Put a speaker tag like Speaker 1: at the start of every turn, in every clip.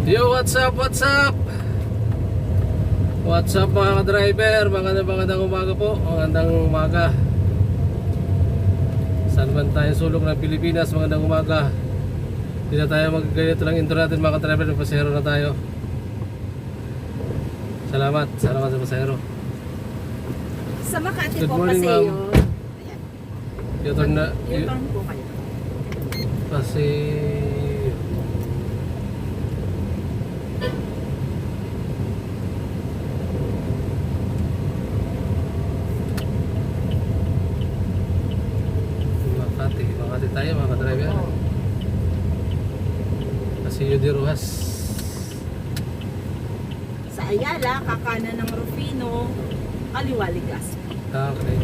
Speaker 1: Yo, what's up, what's up? What's up mga ka-driver? Magandang umaga po. Magandang umaga. Saan man tayo sulok ng Pilipinas, magandang umaga. Hindi na tayo magganito lang intro natin mga ka-driver. Pasahero na tayo. Salamat sa pasahero.
Speaker 2: Sa Makati
Speaker 1: Good
Speaker 2: po
Speaker 1: morning,
Speaker 2: Paseo.
Speaker 1: ma'am.
Speaker 2: Ayan.
Speaker 1: U-turn na.
Speaker 2: U-turn po kayo.
Speaker 1: Kasi Makati tayo mga ka-driver.
Speaker 2: Oo.
Speaker 1: Kasi Yudi Rojas.
Speaker 2: Sa Ayala, kakanan ng Rufino, kaliwa Legazpi.
Speaker 1: Okay.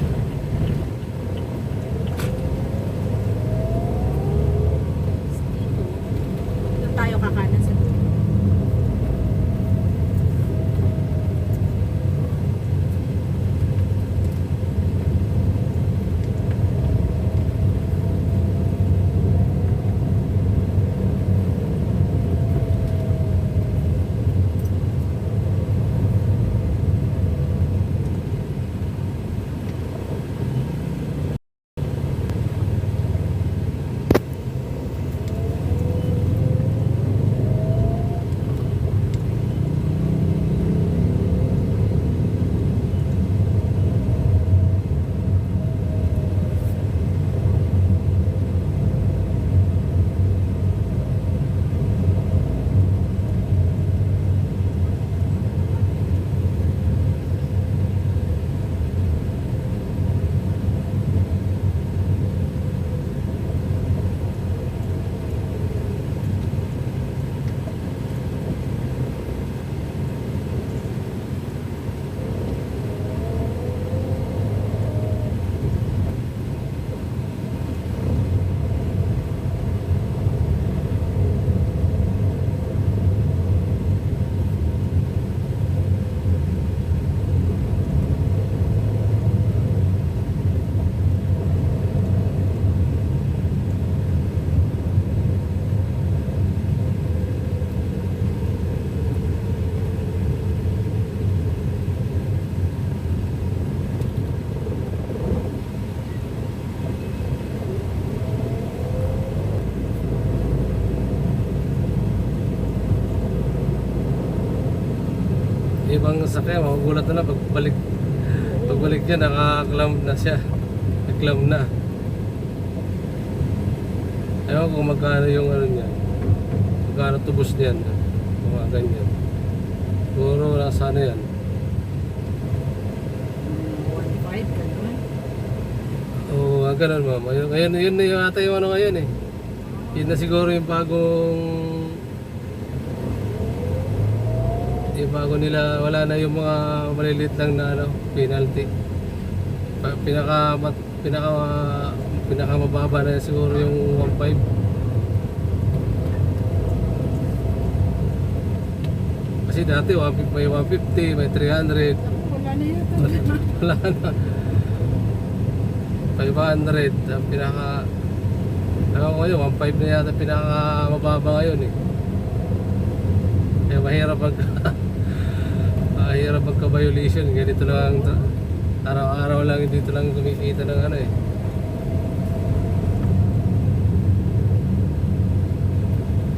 Speaker 2: Doon tayo kakanan sa dulo.
Speaker 1: Ibang sasakyan, magugulat na pagbalik niya, naka-clamp na siya. Nag-clamp na. Ewan ko kung magkano yung ano niya, magkano tubos niyan, mga ganyan. Puro nasa ano yan.
Speaker 2: 1.5, gano'n.
Speaker 1: Oo, ganun ma'am. Ngayon, yun na yung ata yung ano ngayon eh. Yun na siguro yung bago nila, wala na yung mga maliliit lang na ano, penalty. Pinaka mababa na siguro yung 1.5. Kasi dati may 150, may 300.
Speaker 2: Wala na yun.
Speaker 1: Wala na. 500 ang pinaka, ewan ko yun, 1.5 na yata pinaka mababa ngayon eh. Kaya mahirap mahirap magka-violation. Ganito lang araw-araw lang, dito lang kumikita ng ano eh.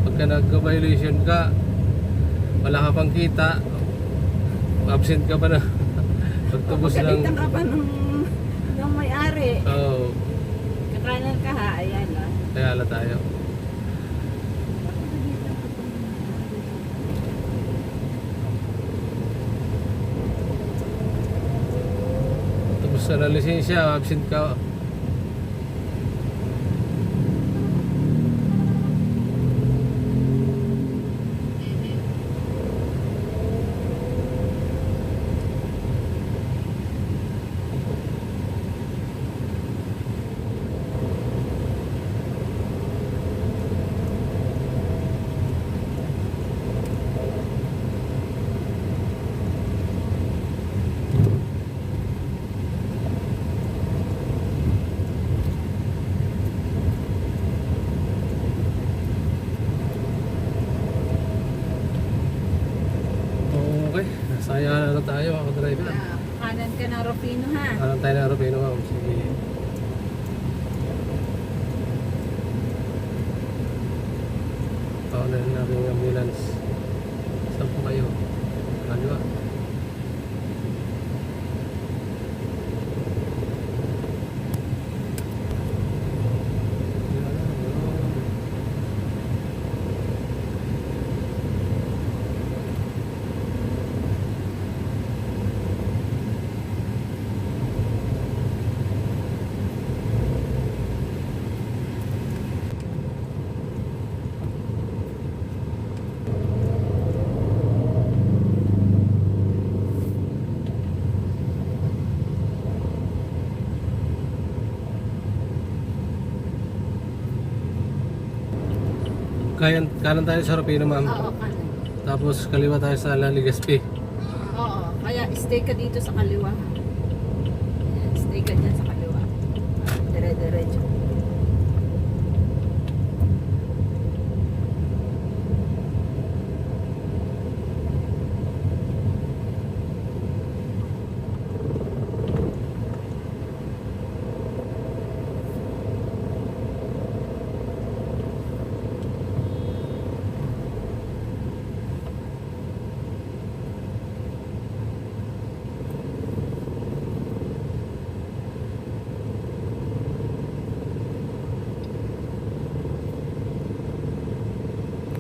Speaker 1: Pagka nagka-violation ka, wala ka pang kita, absent ka pa na. Pagtubos lang.
Speaker 2: Pagkalitan ka pa nung may-ari.
Speaker 1: Oo,
Speaker 2: Kakanan ka ha, ayan ah.
Speaker 1: kaya ala tayo. Tapos na lisensya, absent ka. Saya na tayo mga driver.
Speaker 2: Kanan ka ng Rufino ha.
Speaker 1: Kanan tayo na Rufino ma'am. Sige. Paunan natin yung ambulance. Saan po kayo? Kaliwa. Kanan tayo sa Rufino ma'am.
Speaker 2: Oo, kanan.
Speaker 1: Tapos kaliwa tayo sa Legazpi.
Speaker 2: Oo, kaya stay ka dito sa kaliwa. Ayan, stay ka dyan sa kaliwa. Dire-diretso.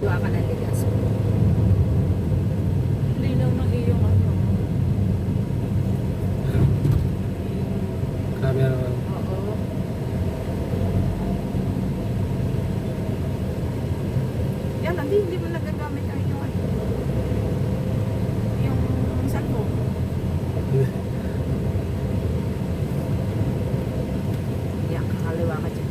Speaker 2: Kaliwa ka ng Legazpi. Linaw ng iyong ano.
Speaker 1: Camera ma'am.
Speaker 2: Oo. Yan, hindi mo nagagamit ang iyong ano. Yung cellphone. Yan, kakaliwa ka dyan.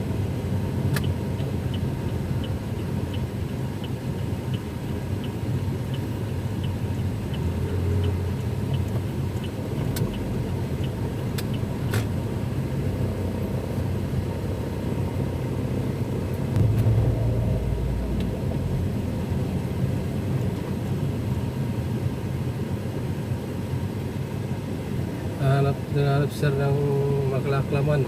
Speaker 1: Hanap sir ng Maklaklaman.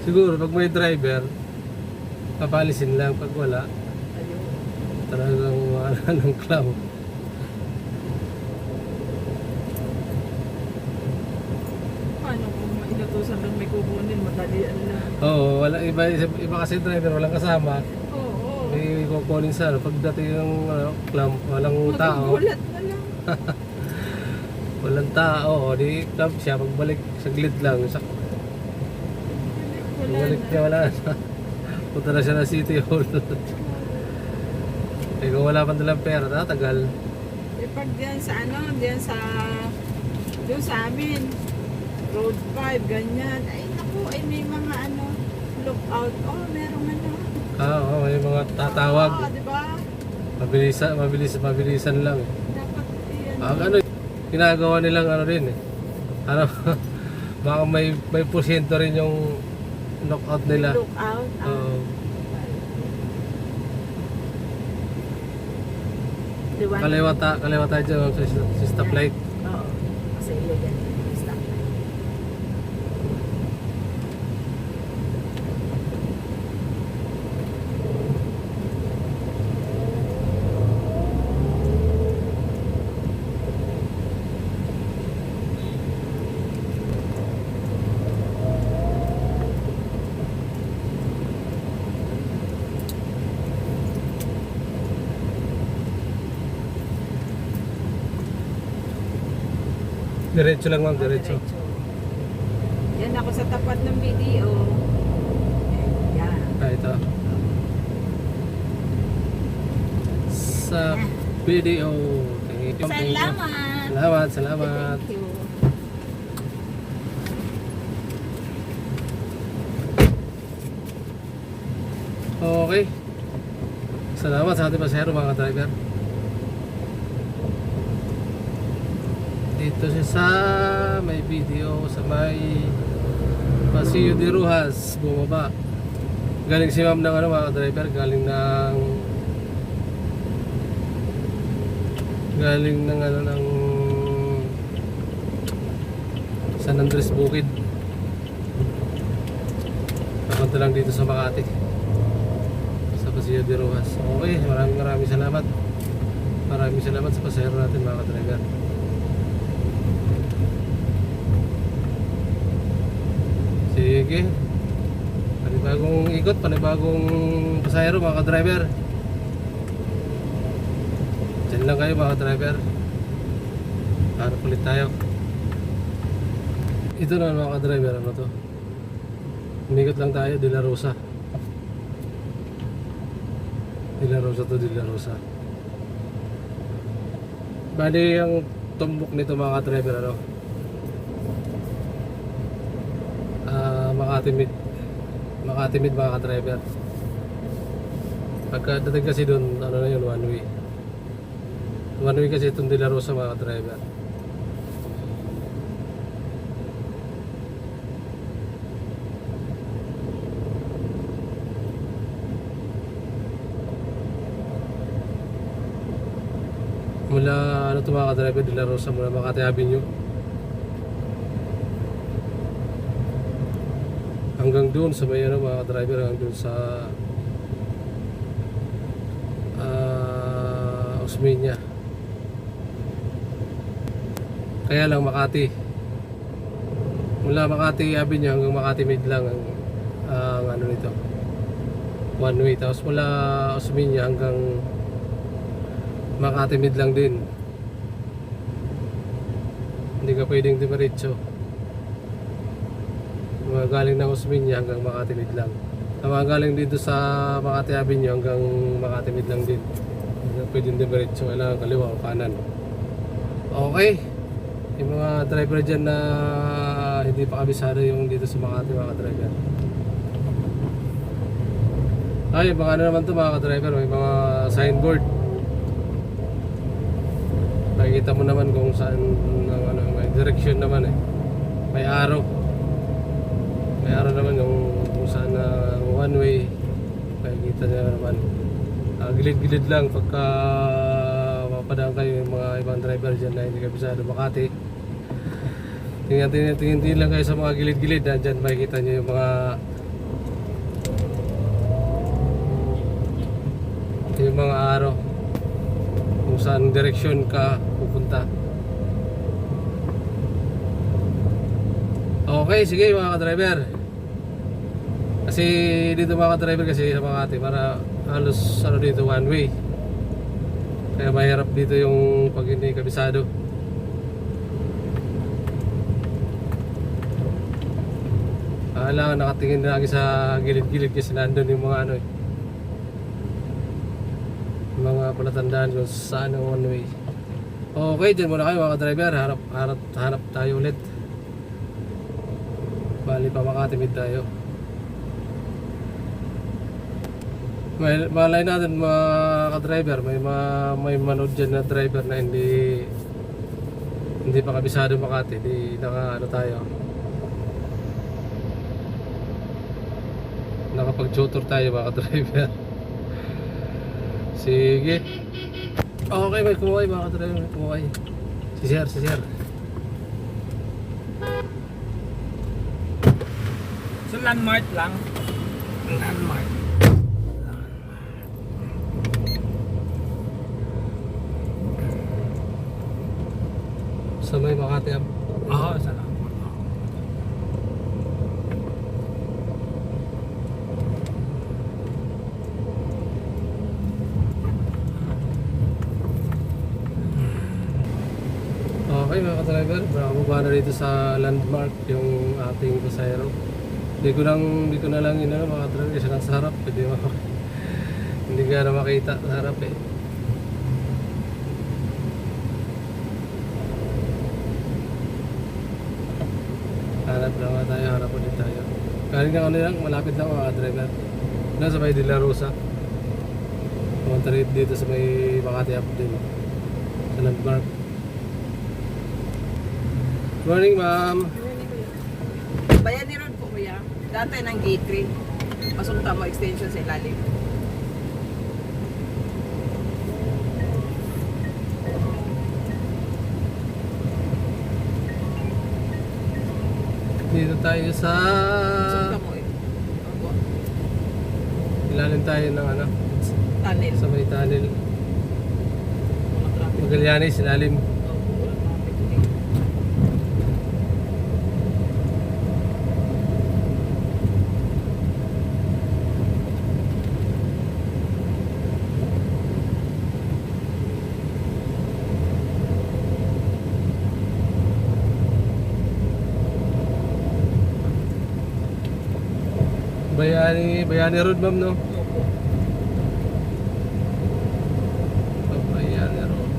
Speaker 1: Siguro pag may driver, papalisin lang. Pag wala,
Speaker 2: Ayun.
Speaker 1: talagang wala ng clam.
Speaker 2: Paano kung inutusan lang may kukunin, madalian lang.
Speaker 1: Oo, wala, iba kasi driver, walang kasama.
Speaker 2: Oo.
Speaker 1: May kukunin sa ano. Pagdating ng clam, walang tao.
Speaker 2: Magugulat na lang.
Speaker 1: Walang tao. O di clam siya. Pagbalik, saglit lang.
Speaker 2: Wala
Speaker 1: Pagbalik
Speaker 2: na.
Speaker 1: niya, wala na. Punta na siya ng City Hall. Eh kung wala pa nilang pera, tatagal.
Speaker 2: Eh pag diyan sa ano, diyan sa doon sa amin, Road 5, ganyan. Ay naku, ay may mga ano, lookout. Oh, merong ano.
Speaker 1: Oo, may mga tatawag.
Speaker 2: Oo, di ba?
Speaker 1: Mabilisan lang.
Speaker 2: Dapat yan.
Speaker 1: Ano, ginagawa nilang ano rin eh. Ano, baka may porsyento rin yung knockout nila.
Speaker 2: Lookout.
Speaker 1: Oo.
Speaker 2: Diba?
Speaker 1: Kaliwa tayo dyan sa stoplight.
Speaker 2: Oo. Kasi yun yan. Yung stoplight.
Speaker 1: Diretso lang ma'am, diretso.
Speaker 2: Yan ako sa tapat ng video. Yan.
Speaker 1: Ito. Sa video. Thank you.
Speaker 2: Salamat.
Speaker 1: Salamat.
Speaker 2: Thank you.
Speaker 1: Okay. Salamat sa ating pasahero mga driver. Dito siya sa may video sa may Paseo de Rojas, bumaba. Galing si ma'am ng ano mga driver, galing ng ano ng San Andres Bukid. Papunta lang dito sa Makati. Sa Paseo de Rojas. Okay, maraming salamat. Maraming salamat sa pasahero natin mga driver. Sige. Panibagong ikot, panibagong pasahero mga ka-driver. Diyan lang kayo mga ka-driver. Hanap ulit tayo. Ito na mga ka-driver, ano to? Umikot lang tayo, De La Rosa. De La Rosa to, De La Rosa. Bali ang tumbok nito mga ka-driver, ano? Makati Mid mga ka-driver. Pagkadating kasi doon, ano na yun, one way. One way kasi itong De La Rosa mga ka-driver. Mula ano to mga ka-driver, De La Rosa, mula Makati Avenue hanggang doon sa may ano mga driver, hanggang doon sa Osmeña. Kaya lang Makati, mula Makati Avenue hanggang Makati Mid lang ang ano nito, one way. Tapos mula Osmeña hanggang Makati Mid lang din, hindi ka pwedeng diretso. Mga galing ng Osmeña hanggang Makati Mid lang. Mga galing dito sa Makati Avenue hanggang Makati Mid lang din. Hindi pwedeng diretso, kailangan kaliwa o kanan. Okay, yung mga driver dyan na hindi pa kabisado yung dito sa Makati mga driver. Ay, mga ano naman to mga driver, may mga signboard. Makikita mo naman kung saan ano, may direction naman eh. May arrow. May araw naman kung saan one way. Makikita nyo naman. Gilid-gilid lang pagka mapadaan kayo yung mga ibang driver dyan na hindi kabisado Makati. Tingin lang kayo sa mga gilid-gilid. Dyan makikita nyo yung mga araw kung saan direksyon ka pupunta. Okay, sige mga ka-driver. Kasi dito mga ka-driver kasi sa Makati, para halos ano dito one way. Kaya mahirap dito yung pag hindi kabisado. Kailangan nakatingin lagi sa gilid-gilid kasi nandun yung mga ano eh, mga palatandaan kung saan ang one way. Okay, dyan muna kayo mga ka-driver. Hanap tayo ulit. Bali pa Makati Mid tayo. Malay natin mga ka-driver, may manood dyan na driver na hindi pa kabisado Makati, di naka ano tayo, nakapag-tutor tayo mga ka-driver. Sige. Okay, may kumuhay mga ka-driver, may kumuhay. Si Sir.
Speaker 3: So landmark lang. Landmark.
Speaker 1: Sa may Makati Ab.
Speaker 3: Oo, salamat.
Speaker 1: Okay mga ka-driver, baba na dito sa landmark yung ating pasahero. Hindi ko na lang yun mga ka-driver kasi nasa harap. Hindi ka na makita sa harap eh. Hanap ulit tayo. Galing na lang, malapit lang mga ka-driver. Nasa may De La Rosa. Pumunta rin dito sa may Makati Up din. Sa landmark. Morning, ma'am.
Speaker 2: Bayan ni Ron po kuya. Dati ng gate 3. Pasunta mo extension sa ilalim.
Speaker 1: Dito tayo sa
Speaker 2: Pasunta mo eh. Opo.
Speaker 1: ilalim tayo ng ano,
Speaker 2: Tunnel.
Speaker 1: sa may tunnel.
Speaker 2: Mga traffic.
Speaker 1: Magallanes, ilalim.
Speaker 2: Opo, wala traffic.
Speaker 1: Bayani Road, ma'am, no?
Speaker 2: Opo.
Speaker 1: Bayani Road.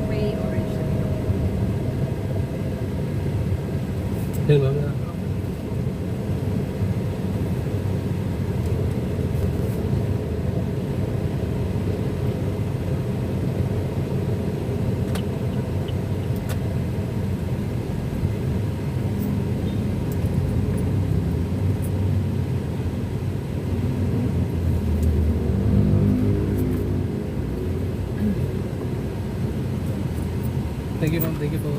Speaker 2: May orange na dito.
Speaker 1: Yun, ma'am, na. Thank you, ma'am. Thank you po.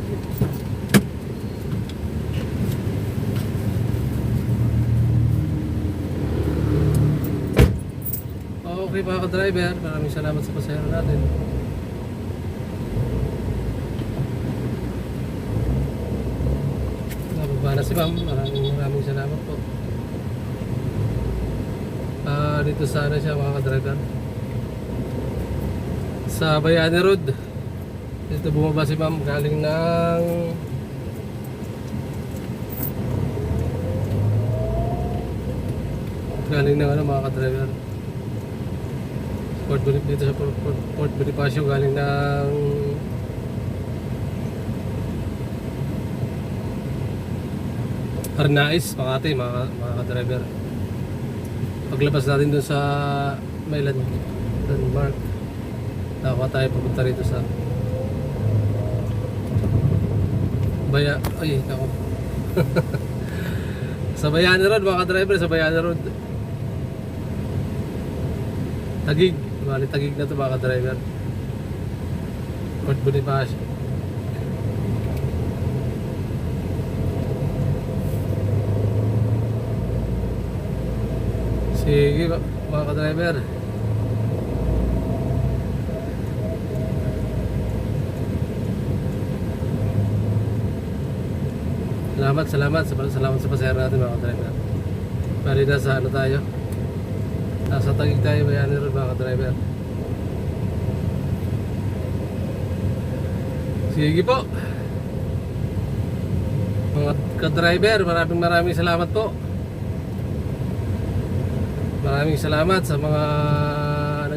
Speaker 1: Okay, mga ka-driver, maraming salamat sa pasahero natin. Nababa na si ma'am, maraming salamat po. Dito sana siya, mga ka-driver, sa Bayani Road. Dito bumaba si ma'am galing ng ano, mga ka-driver, dito sa Port Bonifacio, galing ng Arnaiz, Makati, mga ka-driver. Paglabas natin dun sa may landmark, nakakuha tayo papunta rito sa ako. Sa Bayani Road, mga ka-driver, sa Bayani Road. Tagig, bali Tagig na to, mga ka-driver. Port Bonifacio. Sige, mga ka-driver. Salamat sa pasahero natin mga ka-driver. Bali nasa ano tayo? Nasa Taguig tayo, Bayani Road mga ka-driver. Sige po. Mga ka-driver, maraming salamat po. Maraming salamat sa mga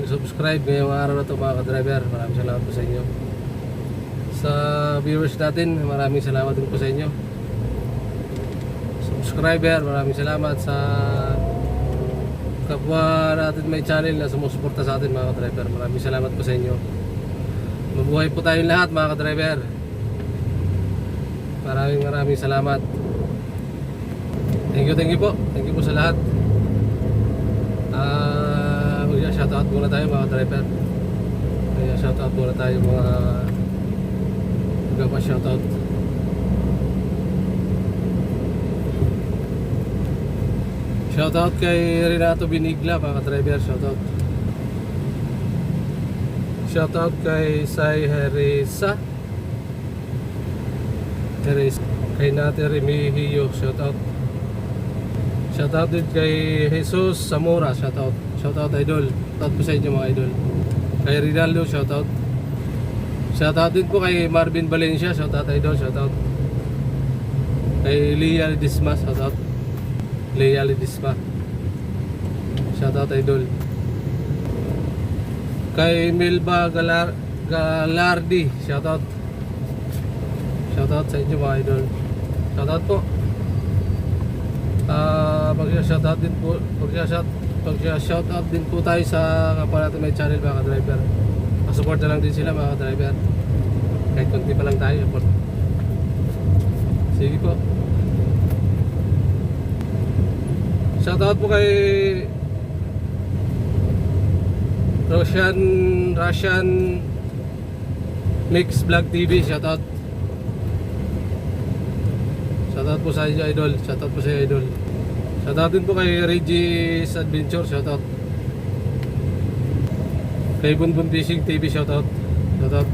Speaker 1: nag-subscribe ngayong araw na ito mga ka-driver. Maraming salamat po sa inyo. Sa viewers natin, maraming salamat din po sa inyo. Subscriber, maraming salamat sa kapwa natin may channel na sumusuporta sa atin mga ka-driver. Maraming salamat po sa inyo. Mabuhay po tayong lahat mga ka-driver. Maraming salamat. Thank you po. Thank you po sa lahat. Shoutout muna tayo mga driver. Shoutout muna tayo mga shoutout. Shoutout kay Renato Binigla mga driver. Shoutout kay Sai Heresa. Kay Nate Remigio. Shoutout din kay Jesus Zamora. Shoutout idol. Shoutout po sa inyo mga idol. Kay Rinaldo, shoutout. Shoutout din po kay Marvin Valencia. Shoutout idol, shoutout. Kay Lia Ledesma, shoutout. Lia Ledesma. Shoutout idol. Kay Milba Galardi, shoutout. Shoutout sa inyo mga idol. Shoutout po. Pag-shoutout din po, pag-shoutout din po tayo sa kapwa natin may channel mga driver. Support na lang din sila mga driver. Kahit konti pa lang tayo, support. Sige po. Shoutout po kay Russian Mix Vlog TV, shoutout. Shoutout po sa inyo idol. Shoutout po sa inyo idol. Shoutout din po kay Reggie's Adventure. Shoutout. Kay Bunbun Fishing TV. Shoutout. Shoutout.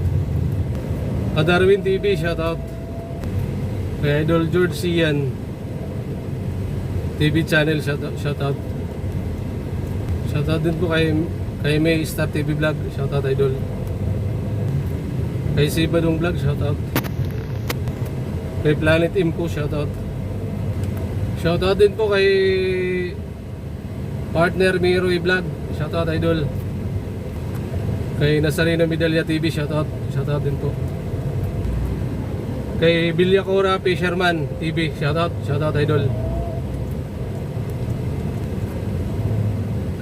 Speaker 1: Darwin TV. Shoutout. Kay Idol George Sian TV channel. Shoutout. Shoutout din po kay May Star TV Vlog. Shoutout idol. Kay Sibadong Vlog. Shoutout. Kay Planet Imco, shoutout. Shoutout din po kay Partner Miroy Vlog, shoutout idol. Kay Nazareno Medalya TV, shoutout. Shoutout din po. Kay Bilyacora Fisherman TV, shoutout. Shoutout idol.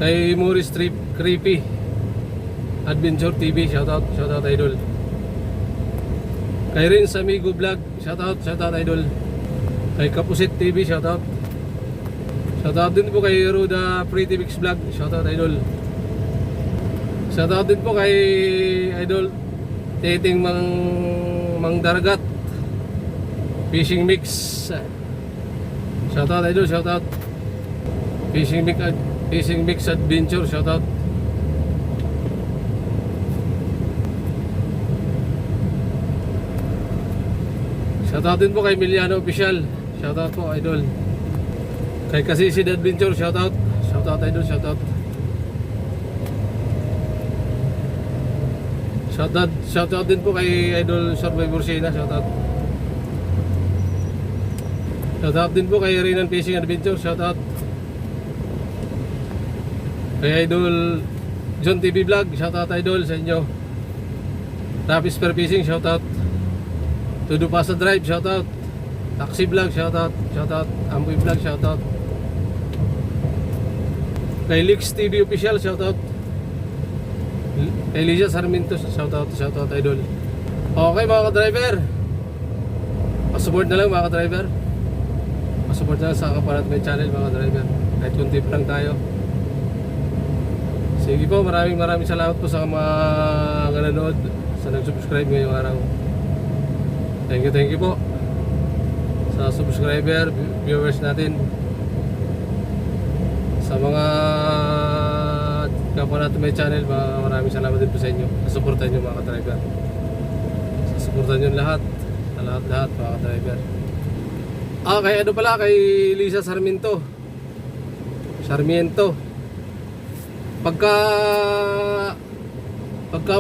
Speaker 1: Kay Maurice Trip Creepy Adventure TV, shoutout. Shoutout idol. Kay Rins Amigo Vlog, shoutout idol. Kay Kapusit TV, shoutout. Shoutout din po kay Ruda Pretty Mix Vlog, shoutout idol. Shoutout din po kay idol Titing Mang Daragat Fishing Mix. Shoutout idol, shoutout. Fishing Mix Adventure, shoutout. Shoutout din po kay Miliano Official. Shoutout po idol. Kay Kasisid Adventure, shoutout. Shoutout idol, shoutout. Shoutout din po kay Idol Survivor Sina, shoutout. Shoutout din po kay Renan Fishing Adventure, shoutout. Kay Idol John TV Vlog, shoutout idol sa inyo. Rapis Per Fishing, shoutout. Todo Pasa Drive, shoutout. Taxi Vlog, shoutout. Shoutout. Amboy Vlog, shoutout. Kay Lix TV Official, shoutout. Kay Lisa Sarmiento, shoutout. Shoutout idol. Okay mga ka-driver, pasupport na lang mga ka-driver. Pasupport na lang sa kapalat may channel mga ka-driver. Kahit kunti pa lang tayo. Sige po, maraming salamat po sa mga nanonood, sa nag-subscribe ngayong araw. Thank you po sa subscriber, viewers natin, sa mga kapwa natin may channel. Maraming salamat din po sa inyo. Suportahan nyo mga ka-driver. Suportahan nyo lahat, sa lahat mga ka-driver. Kay ano pala, kay Lisa Sarmiento. Pagka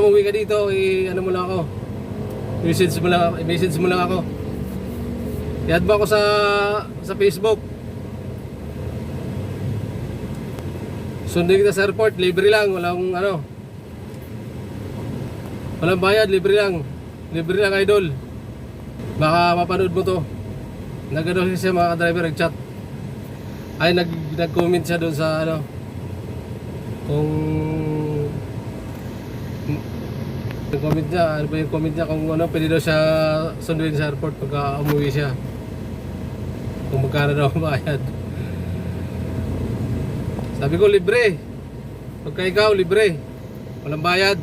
Speaker 1: umuwi ka dito, ano mo lang ako. Message mo lang ako. I-add mo ako sa Facebook. Sundin kita sa airport, libre lang, walang bayad, libre lang idol. Baka mapanood mo to. Nagano siya mga ka-driver, nag-chat. Ay nag-comment siya doon sa kung nag-comment niya, ano ba yung comment niya kung pwede daw siya sunduin sa airport pagka umuwi siya. Kung magkano daw ang bayad. Sabi ko libre. Pagka ikaw libre. Walang bayad.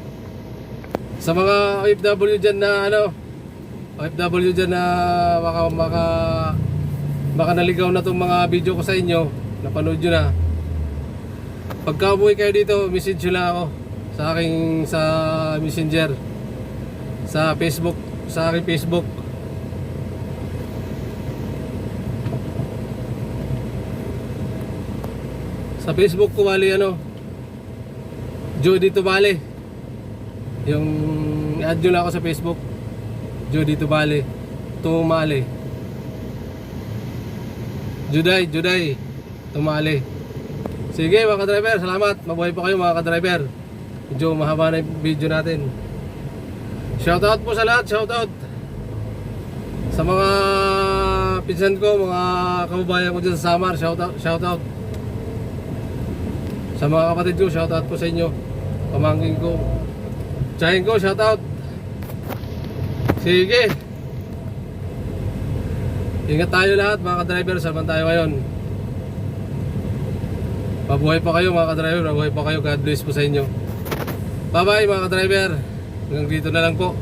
Speaker 1: Sa mga OFW dyan na baka naligaw na itong mga video ko sa inyo, napanood nyo na. Pagka umuwi kayo dito, message nyo lang ako sa Messenger, sa Facebook, sa aking Facebook. Sa Facebook ko bali Jody Tubale. Yung i-add nyo lang ako sa Facebook, Jody Tubale. Juday Tumali. Sige mga ka-driver, salamat. Mabuhay po kayo mga ka-driver. Medyo mahaba na yung video natin. Shoutout po sa lahat, shoutout sa mga pinsan ko, mga kababayan ko dyan sa Samar, shoutout sa mga kapatid ko, shoutout po sa inyo. Pamangkin ko, tsahin ko, shoutout. Sige, ingat tayo lahat mga ka-driver, saan tayo ngayon. Mabuhay pa kayo mga ka-driver, mabuhay pa kayo. God bless po sa inyo. Bye bye mga ka-driver. Hanggang dito na lang po.